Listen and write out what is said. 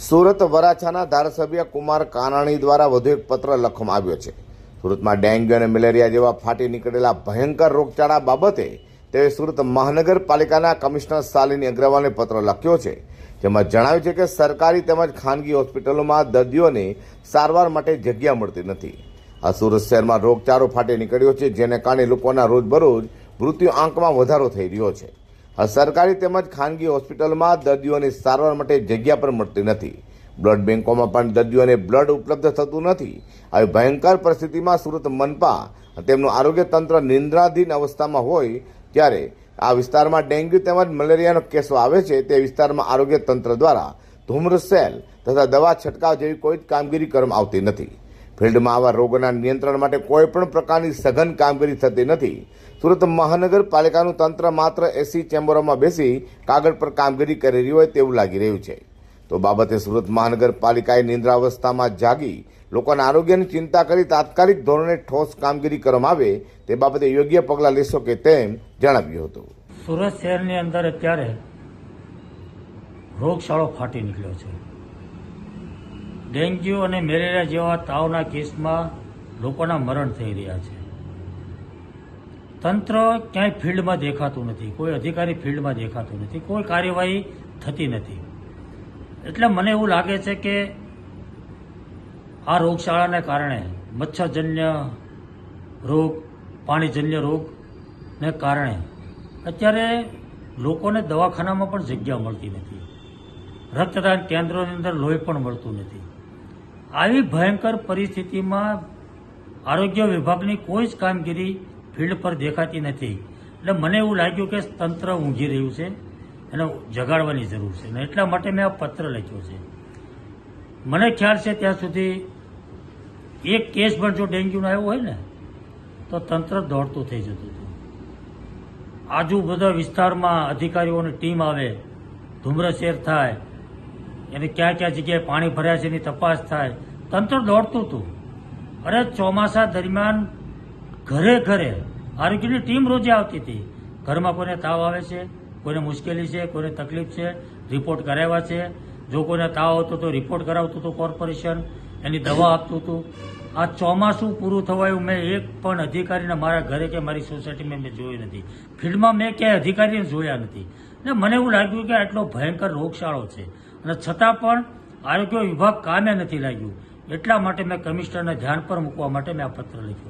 સુરત વરાછાના ધારાસભ્ય કુમાર કાનાણી દ્વારા વધુ એક પત્ર લખવામાં આવ્યો છે. સુરતમાં ડેન્ગ્યુ અને મેલેરિયા જેવા ફાટી નીકળેલા ભયંકર રોગચાળા બાબતે તેઓએ સુરત મહાનગરપાલિકાના કમિશનર શાલિની અગ્રવાલને પત્ર લખ્યો છે, જેમાં જણાવ્યું છે કે સરકારી તેમજ ખાનગી હોસ્પિટલોમાં દર્દીઓને સારવાર માટે જગ્યા મળતી નથી. આ સુરત શહેરમાં રોગચાળો ફાટી નીકળ્યો છે, જેને કારણે લોકોના રોજબરોજ મૃત્યુ આંકમાં વધારો થઈ રહ્યો છે. સરકારી તેમજ ખાનગી હોસ્પિટલમાં દર્દીઓની સારવાર માટે જગ્યા પણ મળતી નથી. બ્લડ બેંકોમાં પણ દર્દીઓને બ્લડ ઉપલબ્ધ થતું નથી. આવી ભયંકર પરિસ્થિતિમાં સુરત મનપા તેમનું આરોગ્ય તંત્ર નિંદ્રાધીન અવસ્થામાં હોય ત્યારે આ વિસ્તારમાં ડેન્ગ્યુ તેમજ મલેરિયાનો કેસો આવે છે તે વિસ્તારમાં આરોગ્ય તંત્ર દ્વારા ધૂમ્ર સેલ તથા દવા છંટકાવ જેવી કોઈ જ કામગીરી કરવામાં આવતી નથી. ફિલ્ડમાં આવા રોગોના નિયંત્રણ માટે કોઈ પણ પ્રકારની સઘન કામગીરી થતી નથી. સુરત મહાનગરપાલિકાનું તંત્ર માત્ર એસી ચેમ્બરોમાં બેસી કાગળ પર કામગીરી કરી રહ્યું હોય તેવું લાગી રહ્યું છે. તો બાબતે સુરત મહાનગરપાલિકાએ નિંદ્રાવસ્થામાં જાગી લોકોના આરોગ્યની ચિંતા કરી તાત્કાલિક ધોરણે ઠોસ કામગીરી કરવામાં આવે તે બાબતે યોગ્ય પગલાં લેશો કે તેમ જણાવ્યું હતું. સુરત શહેરની અંદર અત્યારે રોગચાળો ફાટી નીકળ્યો છે. ડેન્ગ્યુ અને મેલેરિયા જેવા તાવના કેસમાં લોકોના મરણ થઈ રહ્યા છે. તંત્ર ક્યાંય ફિલ્ડમાં દેખાતું નથી, કોઈ અધિકારી ફિલ્ડમાં દેખાતું નથી, કોઈ કાર્યવાહી થતી નથી. એટલે મને એવું લાગે છે કે આ રોગચાળાને કારણે મચ્છરજન્ય રોગ, પાણીજન્ય રોગને કારણે અત્યારે લોકોને દવાખાનામાં પણ જગ્યા મળતી નથી. રક્તદાન કેન્દ્રોની અંદર લોહી પણ મળતું નથી. આવી ભયંકર પરિસ્થિતિમાં આરોગ્ય વિભાગની કોઈ જ કામગીરી ફિલ્ડ પર દેખાતી નથી. એટલે મને એવું લાગ્યું કે તંત્ર ઊંઘી રહ્યું છે, એને જગાડવાની જરૂર છે ને એટલા માટે મેં આ પત્ર લખ્યો છે. મને ખ્યાલ છે ત્યાં સુધી એક કેસ પણ જો ડેન્ગ્યુનો આવ્યો હોય ને તો તંત્ર દોડતું થઈ જતું હતું. આજુબાજુ વિસ્તારમાં અધિકારીઓની ટીમ આવે, ધૂમ્રસેર થાય, એને ક્યાં ક્યાં જગ્યાએ પાણી ભર્યા છે એની તપાસ થાય, તંત્ર દોડતું હતું. અરે ચોમાસા દરમિયાન ઘરે ઘરે આરોગ્યની ટીમ રોજે આવતી હતી. ઘરમાં કોઈને તાવ આવે છે, કોઈને મુશ્કેલી છે, કોઈને તકલીફ છે, રિપોર્ટ કરાવ્યા છે. જો કોઈને તાવ આવતો તો રિપોર્ટ કરાવતું હતું કોર્પોરેશન, એની દવા આપતું હતું. આ ચોમાસું પૂરું થવાયું મેં એક પણ અધિકારીને મારા ઘરે કે મારી સોસાયટીમાં મેં જોયું નથી. ફિલ્ડમાં મેં ક્યાંય અધિકારીને જોયા નથી. ને મને એવું લાગ્યું કે આટલો ભયંકર રોગચાળો છે અને છતાં પણ આરોગ્ય વિભાગ કામે નથી લાગ્યું. એટલા માટે મેં કમિશનરને ધ્યાન પર મૂકવા માટે મેં આ પત્ર લખ્યો.